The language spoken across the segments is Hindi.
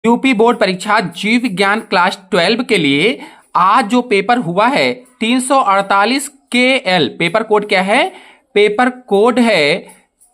यूपी बोर्ड परीक्षा जीव विज्ञान क्लास 12 के लिए आज जो पेपर हुआ है 348 KL, पेपर कोड क्या है? पेपर कोड है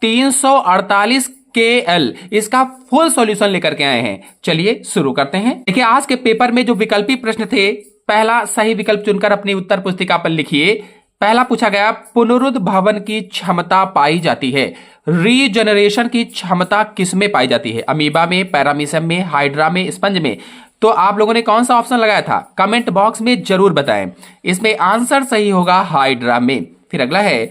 348 KL। इसका फुल सॉल्यूशन लेकर के आए हैं। चलिए शुरू करते हैं। देखिए आज के पेपर में जो विकल्पी प्रश्न थे, पहला सही विकल्प चुनकर अपनी उत्तर पुस्तिका पर लिखिए। पहला पूछा गया, पुनरुद्भवन की क्षमता पाई जाती है, रीजनरेशन की क्षमता किसमें पाई जाती है? अमीबा में, पैरामीशियम में, हाइड्रा में, स्पंज में? तो आप लोगों ने कौन सा ऑप्शन लगाया था? कमेंट बॉक्स में जरूर बताएं। इसमें आंसर सही होगा हाइड्रा में। फिर अगला है,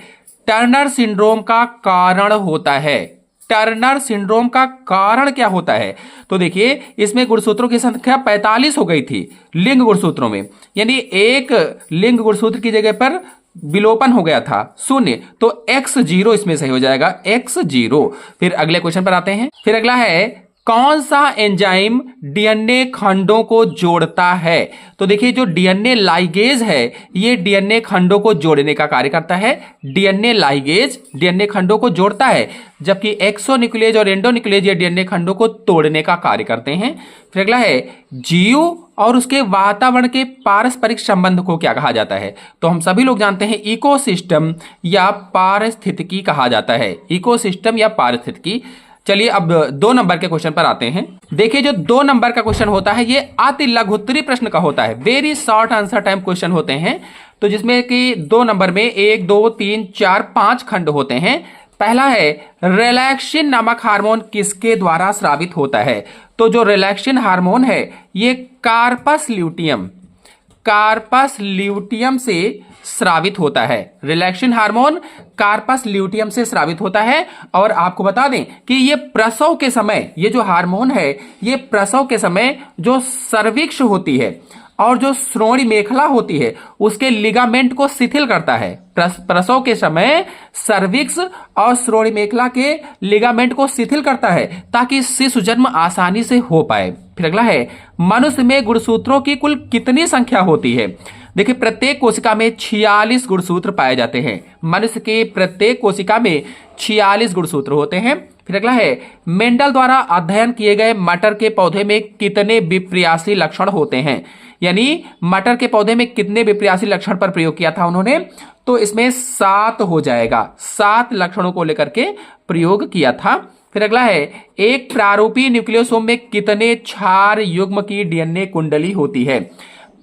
टर्नर सिंड्रोम का कारण होता है। टर्नर सिंड्रोम का कारण क्या होता है? तो देखिए इसमें गुणसूत्रों की संख्या 45 हो गई थी लिंग गुणसूत्रों में, यानी एक लिंग गुणसूत्र की जगह पर विलोपन हो गया था 0, तो X0 इसमें सही हो जाएगा, X0। फिर अगले क्वेश्चन पर आते हैं। फिर अगला है, कौन सा एंजाइम डीएनए खंडों को जोड़ता है? तो देखिए जो डीएनए लाइगेज है ये डीएनए खंडों को जोड़ने का कार्य करता है। डीएनए लाइगेज डीएनए खंडों को जोड़ता है, जबकि एक्सोन्यूक्लियेज और एंडोन्यूक्लियेज ये डीएनए खंडों को तोड़ने का कार्य करते हैं। फिर अगला है, जीव और उसके वातावरण के पारस्परिक संबंध को क्या कहा जाता है? तो हम सभी लोग जानते हैं इकोसिस्टम या पारिस्थितिकी कहा जाता है। इकोसिस्टम या पारिस्थितिकी। चलिए अब 2 नंबर के क्वेश्चन पर आते हैं। देखिए जो 2 नंबर का क्वेश्चन होता है ये अति लघुत्तरी प्रश्न का होता है, very short answer time question होते हैं। तो जिसमें कि 2 नंबर में 1, 2, 3, 4, 5 खंड होते हैं। पहला है, रिलैक्सिन नामक हार्मोन किसके द्वारा स्रावित होता है? तो जो रिलैक्सिन हार्मोन है ये कार्पस ल्यूटियम से स्रावित होता है। रिलैक्सिन हार्मोन कार्पस ल्यूटियम से स्रावित होता है। और आपको बता दें कि ये प्रसव के समय, ये जो हार्मोन है ये प्रसव के समय जो सर्विक्स होती है और जो श्रोणि मेखला होती है उसके लिगामेंट को शिथिल करता है। प्रसव के समय सर्विक्स और श्रोणि मेखला के लिगामेंट को शिथिल करता है ताकि शिशु जन्म आसानी से हो पाए। फिर अगला है, मनुष्य में गुणसूत्रों की कुल कितनी संख्या होती है? देखिए प्रत्येक कोशिका में 46 गुणसूत्र पाए जाते हैं। मनुष्य के प्रत्येक कोशिका में 46 गुणसूत्र होते हैं। फिर अगला है, मेंडल द्वारा अध्ययन किए गए मटर के पौधे में कितने विप्रियासी लक्षण होते हैं? यानी मटर के पौधे में कितने विप्रियासी लक्षण पर प्रयोग किया था उन्होंने? तो इसमें 7 हो जाएगा, 7 लक्षणों को लेकर के प्रयोग किया था। फिर अगला है, एक प्रारूपी न्यूक्लियोसोम में कितने क्षार युग्म की डीएनए कुंडली होती है?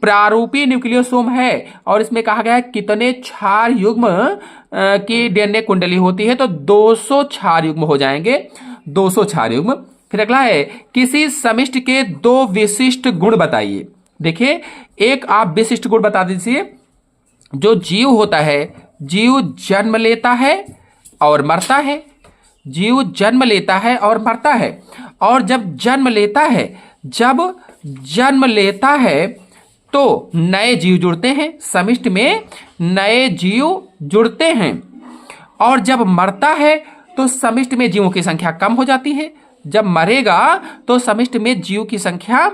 प्रारूपी न्यूक्लियोसोम है और इसमें कहा गया है कितने क्षार युग्म की डीएनए कुंडली होती है? तो 200 क्षार युग्म हो जाएंगे, 200 क्षार युग्म। फिर अगला है, किसी समिष्टि के 2 विशिष्ट गुण बताइए। देखिए एक आप विशिष्ट गुण बता दीजिए। जो जीव होता है, जीव जन्म लेता है और मरता है। जीव जन्म लेता है और मरता है। और जब जन्म लेता है तो नए जीव जुड़ते हैं, समिष्टि में नए जीव जुड़ते हैं। और जब मरता है तो समिष्टि में जीवों की संख्या कम हो जाती है। जब मरेगा तो समिष्टि में जीव की संख्या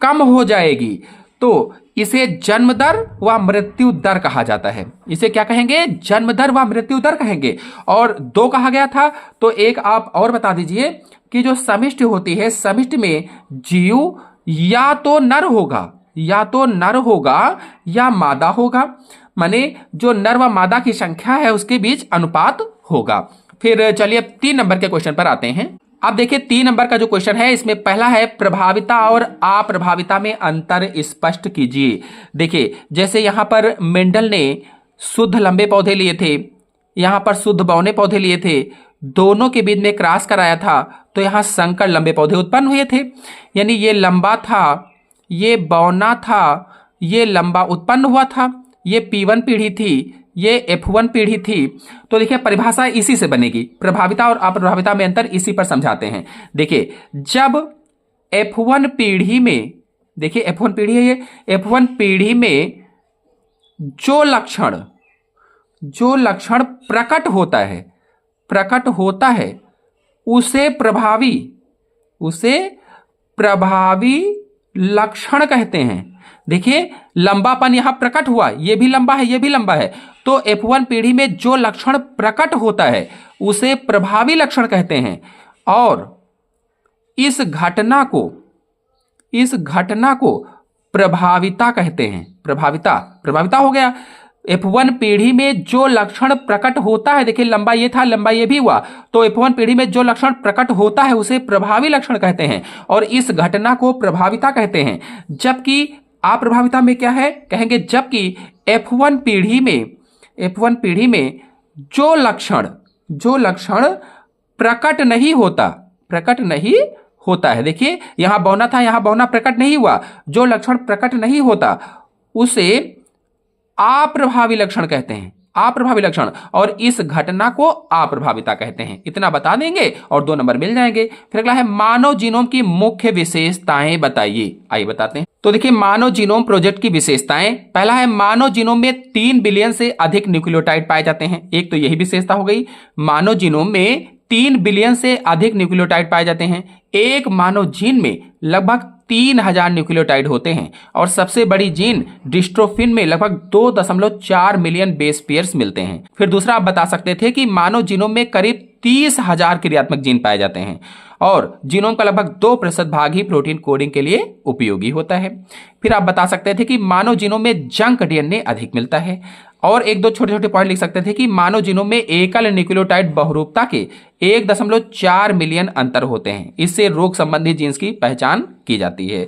कम हो जाएगी। तो इसे जन्म दर व मृत्यु दर कहा जाता है। इसे क्या कहेंगे? जन्म दर व मृत्यु दर कहेंगे। और 2 कहा गया था, तो एक आप और बता दीजिए कि जो समिष्टि होती है, समिष्टि में जीव या तो नर होगा या मादा होगा, माने जो नर व मादा की संख्या है उसके बीच अनुपात होगा। फिर चलिए अब 3 नंबर के क्वेश्चन पर आते हैं। अब देखिए 3 नंबर का जो क्वेश्चन है इसमें पहला है, प्रभाविता और अप्रभाविता में अंतर स्पष्ट कीजिए। देखिए जैसे यहां पर मेंडल ने शुद्ध लंबे पौधे लिए थे, यहां पर शुद्ध बौने पौधे लिए थे, दोनों के बीच में क्रॉस कराया था तो यहां संकर लंबे पौधे उत्पन्न हुए थे। यानी ये लंबा था, ये बौना था, ये लंबा उत्पन्न हुआ था। ये P1 पीढ़ी थी, ये F1 पीढ़ी थी। तो देखिए परिभाषा इसी से बनेगी। प्रभाविता और अप्रभाविता में अंतर इसी पर समझाते हैं। देखिए जब F1 पीढ़ी में, देखिए F1 पीढ़ी है ये, F1 पीढ़ी में जो लक्षण प्रकट होता है उसे प्रभावी लक्षण कहते हैं। देखिए लंबापन यहां प्रकट हुआ, ये भी लंबा है, ये भी लंबा है। तो F1 पीढ़ी में जो लक्षण प्रकट होता है उसे प्रभावी लक्षण कहते हैं। और इस घटना को इस घटना को प्रभाविता कहते हैं। प्रभाविता हो गया। F1 पीढ़ी में जो लक्षण प्रकट होता है, देखिए लंबा ये था, लंबा ये भी हुआ, तो F1 पीढ़ी में जो लक्षण प्रकट होता है उसे प्रभावी लक्षण कहते हैं और इस घटना को प्रभाविता कहते हैं। जबकि अप्रभाविता में क्या है, कहेंगे जबकि F1 पीढ़ी में जो लक्षण प्रकट नहीं होता है, देखिए यहां बौना था, यहां बौना प्रकट नहीं हुआ, जो लक्षण प्रकट नहीं होता उसे अप्रभावी लक्षण कहते हैं, अप्रभावी लक्षण, और इस घटना को अप्रभाविता कहते हैं। इतना बता देंगे और 2 नंबर मिल जाएंगे। फिर अगला है मानव जीनोम की मुख्य विशेषताएं बताइए। आइए बताते हैं। तो देखिए मानव जीनोम प्रोजेक्ट की विशेषताएं, पहला है मानव जीनोम में 3 बिलियन से अधिक न्यूक्लियोटाइड पाए जाते हैं। एक तो यही विशेषता हो गई, मानव जीनोम में 3 बिलियन से अधिक न्यूक्लियोटाइड पाए जाते हैं। एक मानव जीन में लगभग 3000 न्यूक्लियोटाइड होते हैं और सबसे बड़ी जीन डिस्ट्रोफिन में लगभग 2.4 मिलियन बेस पेयर्स मिलते हैं। फिर दूसरा आप बता सकते थे कि मानव जीनोम में करीब 30,000 क्रियात्मक जीन पाए जाते हैं और जीनोम का लगभग 2% भाग ही प्रोटीन कोडिंग के लिए उपयोगी होता है। फिर आप बता सकते थे कि मानव जीनोम में जंक डीएनए अधिक मिलता है और 1-2 छोटे-छोटे पॉइंट लिख सकते थे कि मानव जीनोम में एकल न्यूक्लियोटाइड बहुरूपता के 1.4 मिलियन अंतर होते हैं। इससे रोग संबंधी जीन्स की पहचान की जाती है।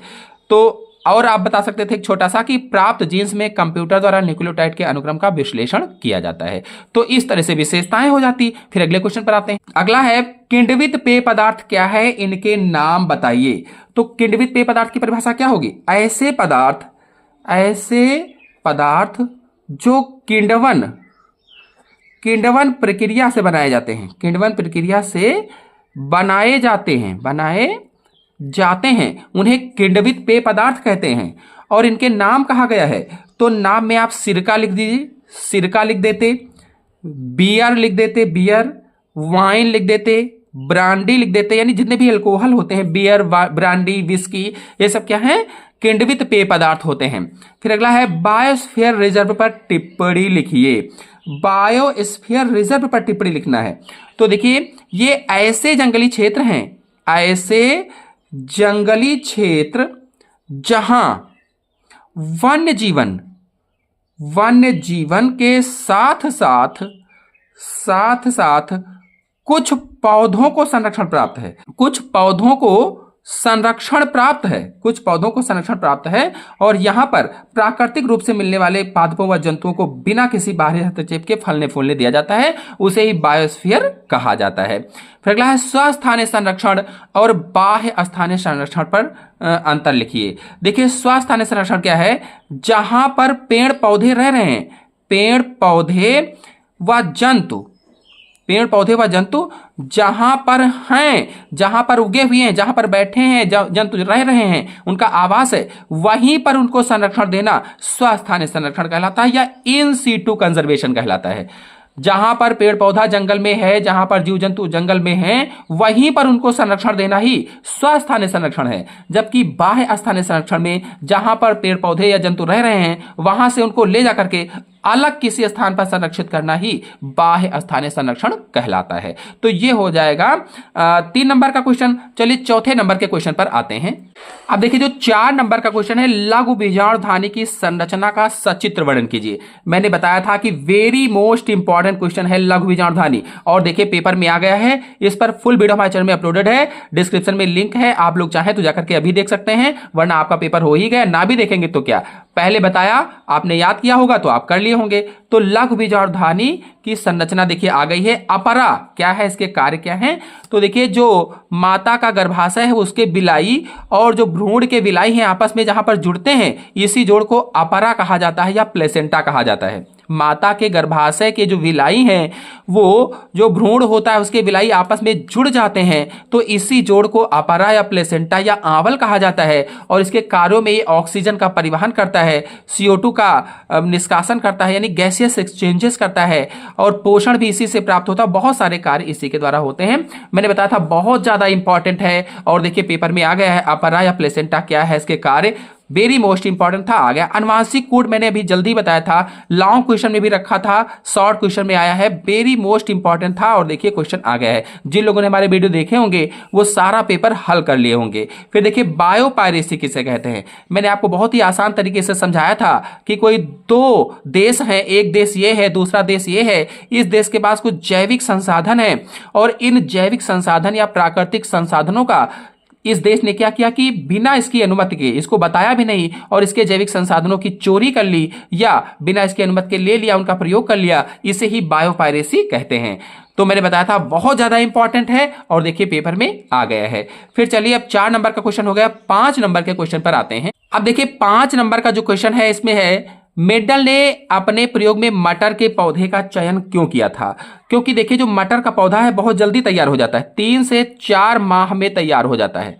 तो और आप बता सकते थे छोटा सा कि प्राप्त जीन्स में कंप्यूटर द्वारा न्यूक्लियोटाइड के अनुक्रम का विश्लेषण किया जाता है। तो इस तरह से विशेषताएं हो जाती। फिर अगले क्वेश्चन पर आते हैं। अगला है किण्वित पेय पदार्थ क्या है, इनके नाम बताइए। तो किण्वित पेय पदार्थ की परिभाषा क्या होगी, ऐसे पदार्थ जो किण्वन प्रक्रिया से बनाए जाते हैं, किण्वन प्रक्रिया से बनाए जाते हैं, उन्हें किण्वित पेय पदार्थ कहते हैं। और इनके नाम कहा गया है, तो नाम में आप सिरका लिख दीजिए, सिरका लिख देते, बियर लिख देते, बियर, वाइन लिख देते, ब्रांडी लिख देते, यानी जितने भी अल्कोहल होते हैं, बियर, ब्रांडी, विस्की, ये सब क्या है, किण्वित पेय पदार्थ होते हैं। फिर अगला है बायोस्फीयर रिजर्व पर टिप्पणी लिखिए। बायोस्फीयर रिजर्व पर टिप्पणी लिखना है। तो देखिए ये ऐसे जंगली क्षेत्र हैं, ऐसे जंगली क्षेत्र जहां वन्य जीवन के साथ साथ कुछ पौधों को संरक्षण प्राप्त है, कुछ पौधों को संरक्षण प्राप्त है और यहां पर प्राकृतिक रूप से मिलने वाले पादपों व जंतुओं को बिना किसी बाहरी हस्तक्षेप के फलने फूलने दिया जाता है, उसे ही बायोस्फीयर कहा जाता है। फिर अगला है स्वस्थानीय संरक्षण और बाह्य स्थानीय संरक्षण पर अंतर लिखिए। देखिए स्वस्थानीय संरक्षण क्या है, जहां पर पेड़ पौधे रह रहे हैं, पेड़ पौधे व जंतु जहां पर हैं, जहां पर उगे हुए हैं, जहां पर बैठे हैं, जंतु रह रहे हैं, उनका आवास है, वहीं पर उनको संरक्षण देना स्वस्थानीय संरक्षण कहलाता है या इन सीटू कंजर्वेशन कहलाता है। जहां पर पेड़ पौधा जंगल में है, जहां पर जीव जंतु जंगल में हैं, वहीं पर उनको संरक्षण देना ही स्वस्थानीय संरक्षण है। जबकि बाह्य स्थानीय संरक्षण में जहां पर पेड़ पौधे या जंतु रह रहे हैं, वहां से उनको ले जाकर के अलग किसी स्थान पर संरक्षित करना ही बाह्य स्थानीय संरक्षण कहलाता है। तो ये हो जाएगा 3 नंबर का क्वेश्चन। चलिए चौथे नंबर के क्वेश्चन पर आते हैं। अब देखिए जो 4 नंबर का क्वेश्चन है, लघु बीजाणुधानी की संरचना का सचित्र वर्णन कीजिए। मैंने बताया था कि वेरी मोस्ट इंपॉर्टेंट क्वेश्चन है लघु बीजाणुधानी, और देखिए पेपर में आ गया है। इस पर फुल वीडियो हमारे चैनल में अपलोडेड है, डिस्क्रिप्शन में लिंक है, आप लोग चाहें तो जाकर के अभी देख सकते हैं, वरना आपका पेपर हो ही गया। ना भी देखेंगे तो क्या, पहले बताया आपने याद किया होगा तो आप कर लिए होंगे। तो लघु बीजाणुधानी की संरचना देखिए आ गई है। अपरा क्या है, इसके कार्य क्या है, तो देखिए जो माता का गर्भाशय है उसके बिलाई और जो भ्रूण के बिलाई हैं आपस में जहां पर जुड़ते हैं, इसी जोड़ को अपरा कहा जाता है या प्लेसेंटा कहा जाता है। माता के गर्भाशय के जो विलाई हैं, वो जो भ्रूण होता है उसके विलाई आपस में जुड़ जाते हैं, तो इसी जोड़ को अपरा या प्लेसेंटा या आंवल कहा जाता है। और इसके कार्यों में ये ऑक्सीजन का परिवहन करता है, CO2 का निष्कासन करता है, यानी गैसियस एक्सचेंजेस करता है, और पोषण भी इसी से प्राप्त होता है। बहुत सारे कार्य इसी के द्वारा होते हैं। मैंने बताया था बहुत ज्यादा इंपॉर्टेंट है, और देखिए पेपर में आ गया है अपरा या प्लेसेंटा क्या है, इसके कार्य वेरी मोस्ट इंपॉर्टेंट था, आ गया। अनुवांशिक कोड मैंने अभी जल्दी बताया था, लॉन्ग क्वेश्चन में भी रखा था, शॉर्ट क्वेश्चन में आया है, वेरी मोस्ट इंपॉर्टेंट था और देखिए क्वेश्चन आ गया है। जिन लोगों ने हमारे वीडियो देखे होंगे वो सारा पेपर हल कर लिए होंगे। फिर देखिए बायोपायरेसी किसे कहते हैं, मैंने आपको बहुत ही आसान तरीके से समझाया था कि कोई दो देश हैं, एक देश ये है, दूसरा देश ये है, इस देश के पास कुछ जैविक संसाधन है और इन जैविक संसाधन या प्राकृतिक संसाधनों का इस देश ने क्या किया कि बिना इसकी अनुमति के, इसको बताया भी नहीं और इसके जैविक संसाधनों की चोरी कर ली या बिना इसकी अनुमति के ले लिया, उनका प्रयोग कर लिया, इसे ही बायोपायरेसी कहते हैं। तो मैंने बताया था बहुत ज्यादा इंपॉर्टेंट है और देखिए पेपर में आ गया है। फिर चलिए अब 4 नंबर का क्वेश्चन हो गया, 5 नंबर के क्वेश्चन पर आते हैं। अब देखिए 5 नंबर का जो क्वेश्चन है इसमें है मेंडल ने अपने प्रयोग में मटर के पौधे का चयन क्यों किया था। क्योंकि देखिए जो मटर का पौधा है बहुत जल्दी तैयार हो जाता है, 3 से 4 माह में तैयार हो जाता है,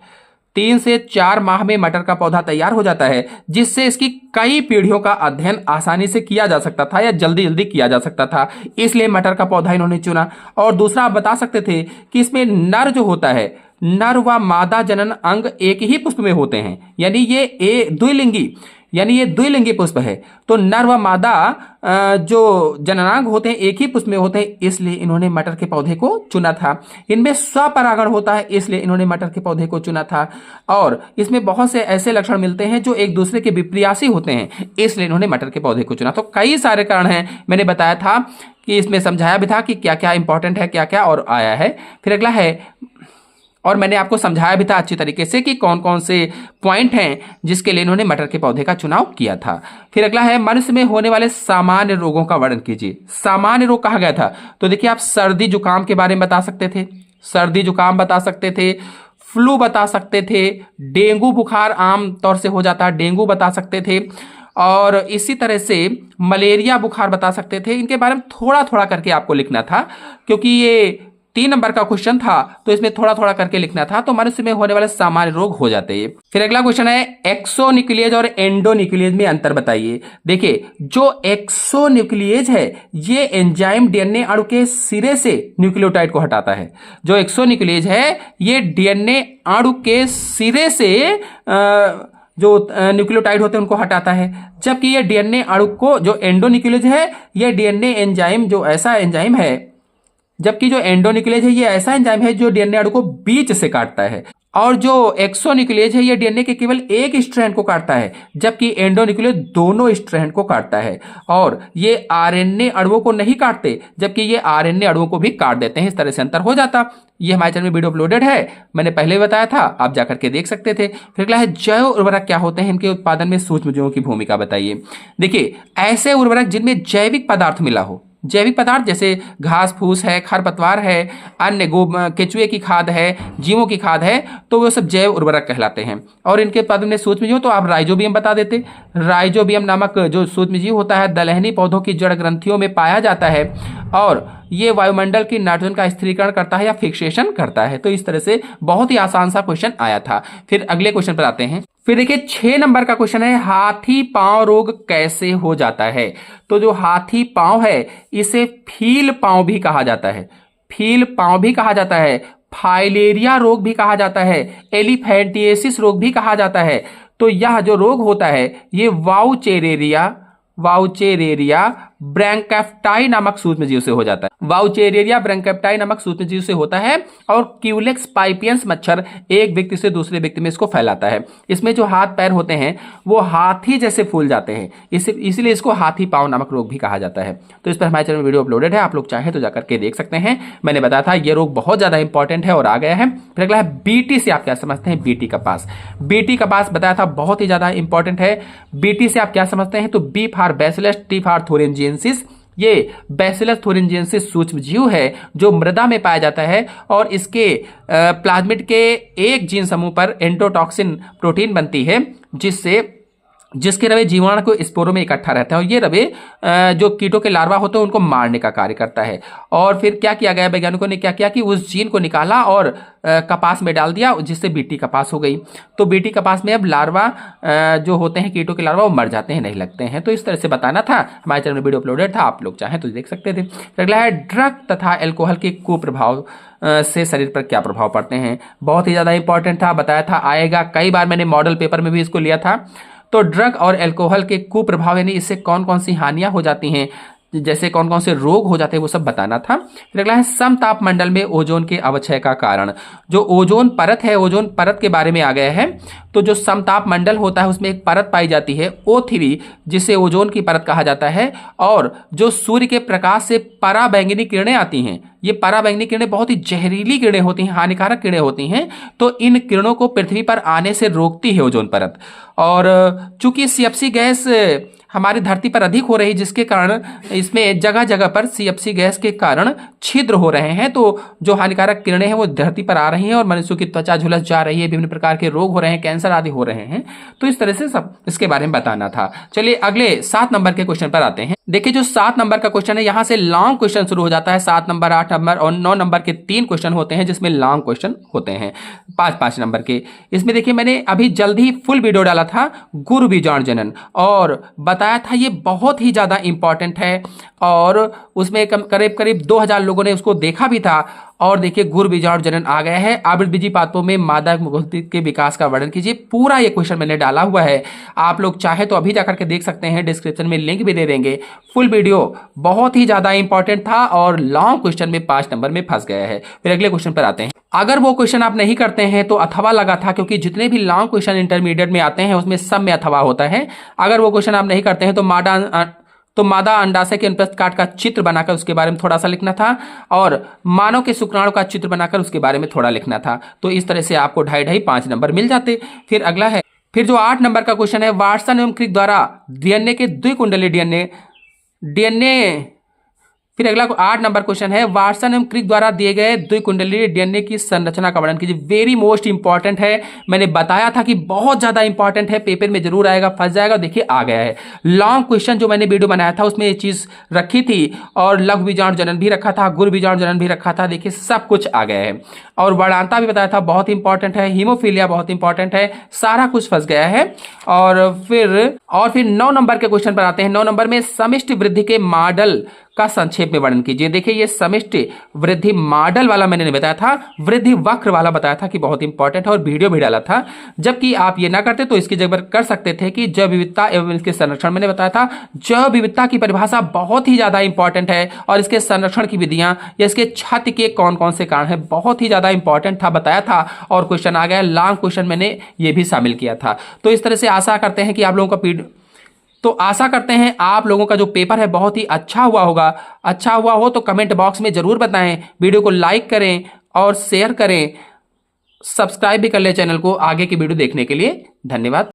3 से 4 माह में मटर का पौधा तैयार हो जाता है, जिससे इसकी कई पीढ़ियों का अध्ययन आसानी से किया जा सकता था या जल्दी जल्दी किया जा सकता था, इसलिए मटर का पौधा इन्होंने चुना। और दूसरा आप बता सकते थे कि इसमें नर जो होता है, नर व मादा जनन अंग एक ही पुष्प में होते हैं, यानी ये द्विलिंगी, यानी ये द्विलिंगी पुष्प है, तो नर व मादा जो जननांग होते हैं एक ही पुष्प में होते हैं, इसलिए इन्होंने मटर के पौधे को चुना था। इनमें स्वपरागण होता है, इसलिए इन्होंने मटर के पौधे को चुना था। और इसमें बहुत से ऐसे लक्षण मिलते हैं जो एक दूसरे के विपरीयासी होते हैं, इसलिए इन्होंने मटर के पौधे को चुना। तो कई सारे कारण हैं, मैंने बताया था कि इसमें समझाया भी था कि क्या क्या इंपॉर्टेंट है, क्या क्या और आया है। फिर अगला है, और मैंने आपको समझाया भी था अच्छी तरीके से कि कौन कौन से पॉइंट हैं जिसके लिए इन्होंने मटर के पौधे का चुनाव किया था। फिर अगला है मनुष्य में होने वाले सामान्य रोगों का वर्णन कीजिए। सामान्य रोग कहा गया था, तो देखिए आप सर्दी जुकाम के बारे में बता सकते थे, सर्दी जुकाम बता सकते थे, फ्लू बता सकते थे, डेंगू बुखार आम तौर से हो जाता है, डेंगू बता सकते थे, और इसी तरह से मलेरिया बुखार बता सकते थे। इनके बारे में थोड़ा थोड़ा करके आपको लिखना था, क्योंकि ये 3 नंबर का क्वेश्चन था तो इसमें थोड़ा थोड़ा करके लिखना था, तो मनुष्य में होने वाले सामान्य रोग हो जाते हैं। फिर अगला क्वेश्चन है एक्सोन्यूक्लियेज और एंडोन्यूक्लियेज में अंतर बताइए। देखिए जो एक्सोन्यूक्लियेज है ये एंजाइम डीएनए अणु के सिरे से न्यूक्लियोटाइड को हटाता है। जो एक्सोन्यूक्लियेज है ये डीएनए अणु के सिरे से जो न्यूक्लियोटाइड होते हैं उनको हटाता है, जबकि ये डीएनए अणु को, जो एंडोन्यूक्लियेज है ये डीएनए एंजाइम जो ऐसा एंजाइम है, जबकि जो एंडोन्यूक्लियेज है ये ऐसा एंजाइम है जो डीएनए अणु को बीच से काटता है, और जो एक्सोन्यूक्लियेज है ये डीएनए के केवल एक स्ट्रैंड को काटता है, जबकि एंडोन्यूक्लियेज दोनों स्ट्रैंड को काटता है। और ये आरएनए अणुओं को नहीं काटते, जबकि ये आरएनए अणुओं को भी काट देते हैं। इस तरह से अंतर हो जाता। ये हमारे चैनल में वीडियो अपलोडेड है, मैंने पहले ही बताया था, आप जाकर के देख सकते थे। फिर अगला है जैव उर्वरक क्या होते हैं, इनके उत्पादन में सूक्ष्मजीवों की भूमिका बताइए। देखिए ऐसे उर्वरक जिनमें जैविक पदार्थ मिला हो, जैविक पदार्थ जैसे घास फूस है, खरपतवार है, अन्य केचुए की खाद है, जीवों की खाद है, तो वो सब जैव उर्वरक कहलाते हैं। और इनके उत्पादन में सूक्ष्मजीव, तो आप राइजोबियम बता देते। राइजोबियम नामक जो सूक्ष्मजीव होता है दलहनी पौधों की जड़ ग्रंथियों में पाया जाता है और ये वायुमंडल की नाइट्रोजन का स्थिरीकरण करता है या फिक्सेशन करता है। तो इस तरह से बहुत ही आसान सा क्वेश्चन आया था। फिर अगले क्वेश्चन पर आते हैं। फिर देखिए 6 नंबर का क्वेश्चन है हाथी पांव रोग कैसे हो जाता है। तो जो हाथी पांव है इसे फील पांव भी कहा जाता है, फील पांव भी कहा जाता है, फाइलेरिया रोग भी कहा जाता है, एलिफेंटिएसिस रोग भी कहा जाता है। तो यह जो रोग होता है ये वाउचेरेरिया ब्रैंकैप्टाई नामक सूक्ष्मजीव से हो जाता है। वाउचेरेरिया ब्रैंकैप्टाई नामक सूक्ष्मजीव से होता है और क्यूलेक्स पाइपियंस मच्छर एक व्यक्ति से दूसरे व्यक्ति में इसको फैलाता है। इसमें जो हाथ पैर होते हैं वो हाथी जैसे फूल जाते हैं, इसलिए इसको हाथी पांव नामक रोग भी कहा जाता है। तो इस पर हमारे चैनल में वीडियो अपलोडेड है, आप लोग चाहें तो जाकर के देख सकते हैं। मैंने बताया था ये रोग बहुत ज्यादा इंपॉर्टेंट है और आ गया है। फिर अगला है बीटी से आप क्या समझते हैं। बीटी कपास, बीटी कपास बताया था बहुत ही ज्यादा इंपॉर्टेंट है। बीटी से आप क्या समझते हैं, तो B for Bacillus, T for thuringiensis. ये बैसिलस थोरेंजियंसिस सूक्ष्म जीव है जो मृदा में पाया जाता है और इसके प्लाज्मिड के एक जीन समूह पर एंडोटॉक्सिन प्रोटीन बनती है जिसके रवे जीवाणु को स्पोरों में इकट्ठा रहता है और ये रवे जो कीटों के लार्वा होते हैं उनको मारने का कार्य करता है। और फिर क्या किया गया, वैज्ञानिकों ने क्या किया कि उस जीन को निकाला और कपास में डाल दिया, जिससे बीटी कपास हो गई। तो बीटी कपास में अब लार्वा जो होते हैं कीटों के लार्वा वो मर जाते हैं, नहीं लगते हैं। तो इस तरह से बताना था, हमारे चैनल में वीडियो अपलोडेड था, आप लोग चाहें तो देख सकते थे। अगला है ड्रग तथा एल्कोहल के कुप्रभाव से शरीर पर क्या प्रभाव पड़ते हैं। बहुत ही ज्यादा इंपॉर्टेंट था, बताया था आएगा, कई बार मैंने मॉडल पेपर में भी इसको लिया था। तो ड्रग और एल्कोहल के कुप्रभाव यानी इससे कौन कौन सी हानियां हो जाती हैं, जैसे कौन कौन से रोग हो जाते हैं, वो सब बताना था। फिर अगला है समताप मंडल में ओजोन के अवक्षय का कारण। जो ओजोन परत है, ओजोन परत के बारे में आ गया है। तो जो समताप मंडल होता है उसमें एक परत पाई जाती है O3, जिसे ओजोन की परत कहा जाता है। और जो सूर्य के प्रकाश से पराबैंगनी किरणें आती हैं, ये पराबैंगनी किरणें बहुत ही जहरीली किरणें होती हैं, हानिकारक किरणें होती हैं। तो इन किरणों को पृथ्वी पर आने से रोकती है ओजोन परत। और चूंकि CFC गैस हमारी धरती पर अधिक हो रही, जिसके कारण इसमें जगह जगह पर CFC गैस के कारण छिद्र हो रहे हैं। तो जो हानिकारक किरणें हैं वो धरती पर आ रही हैं और मनुष्यों की त्वचा झुलस जा रही है, विभिन्न प्रकार के रोग हो रहे हैं, कैंसर आदि हो रहे हैं। तो इस तरह से सब इसके बारे में बताना था। चलिए अगले 7 नंबर के क्वेश्चन पर आते हैं। देखिए जो 7 नंबर का क्वेश्चन है, यहां से लॉन्ग क्वेश्चन शुरू हो जाता है। 7 नंबर, 8 नंबर और 9 नंबर के 3 क्वेश्चन होते हैं, जिसमें लॉन्ग क्वेश्चन होते हैं 5-5 नंबर के। इसमें देखिए मैंने अभी जल्द ही फुल वीडियो डाला था गुरु बीजाणु जनन, और बताया था ये बहुत ही ज्यादा इंपॉर्टेंट है। और उसमें करीब करीब 2000 लोगों ने उसको देखा भी था। और देखिए गुरु बीजाणु जनन आ गया है। आवृतबीजी पादपों में मादा मुकुंदी के विकास का वर्णन कीजिए। पूरा ये क्वेश्चन मैंने डाला हुआ है, आप लोग चाहे तो अभी जाकर के देख सकते हैं, डिस्क्रिप्शन में लिंक भी दे देंगे। फुल वीडियो बहुत ही ज्यादा इंपॉर्टेंट था और लॉन्ग क्वेश्चन में 5 नंबर में फंस गया है। फिर अगले क्वेश्चन पर आते हैं। अगर वो क्वेश्चन आप नहीं करते हैं तो अथवा लगा था, क्योंकि जितने भी लॉन्ग क्वेश्चन इंटरमीडिएट में आते हैं उसमें सब में अथवा होता है। अगर वो क्वेश्चन आप नहीं करते हैं तो मादा अंडाशय के अनुप्रस्थ काट का चित्र बनाकर उसके बारे में थोड़ा सा लिखना था, और मानव के शुक्राणु का चित्र बनाकर उसके बारे में थोड़ा लिखना था। तो इस तरह से आपको 2.5 नंबर मिल जाते। फिर अगला है, फिर जो 8 नंबर का क्वेश्चन है, वाटसन एवं क्रिक द्वारा DNA के द्विकुंडलीय DNA। फिर अगला 8 नंबर क्वेश्चन है, वाटसन एवं क्रिक द्वारा दिए गए द्विकुंडलीय DNA की संरचना का वर्णन कीजिए। वेरी मोस्ट इंपॉर्टेंट है, मैंने बताया था कि बहुत ज्यादा इंपॉर्टेंट है, पेपर में जरूर आएगा, फंस जाएगा। देखिए आ गया है लॉन्ग क्वेश्चन, जो मैंने वीडियो बनाया था उसमें ये चीज रखी थी, और लघु बीजाणु जनन भी रखा था, गुरु बीजाणु जनन भी रखा था। देखिए सब कुछ आ गया है। और वर्णांता भी बताया था, बहुत इंपॉर्टेंट है। हीमोफीलिया बहुत इंपॉर्टेंट है। सारा कुछ फंस गया है। और फिर 9 नंबर के क्वेश्चन पर आते हैं। 9 नंबर में समष्टि वृद्धि के मॉडल का संक्षेप में वर्णन कीजिए। देखिए ये समष्टि वृद्धि मॉडल वाला मैंने नहीं बताया था, वृद्धि वक्र वाला बताया था कि बहुत इंपॉर्टेंट है, और वीडियो भी डाला था। जबकि आप ये ना करते तो इसकी जगह कर सकते थे कि जैव विविधता एवं इसके संरक्षण। मैंने बताया था जैव विविधता की परिभाषा बहुत ही ज्यादा इंपॉर्टेंट है, और इसके संरक्षण की विधियां या इसके क्षति के कौन कौन से कारण है, बहुत ही ज्यादा इंपॉर्टेंट था, बताया था। और क्वेश्चन आ गया लॉन्ग क्वेश्चन, मैंने ये भी शामिल किया था। तो इस तरह से आशा करते हैं कि आप लोगों का आशा करते हैं आप लोगों का जो पेपर है बहुत ही अच्छा हुआ होगा। अच्छा हुआ हो तो कमेंट बॉक्स में जरूर बताएं, वीडियो को लाइक करें और शेयर करें, सब्सक्राइब भी कर लें चैनल को आगे की वीडियो देखने के लिए। धन्यवाद।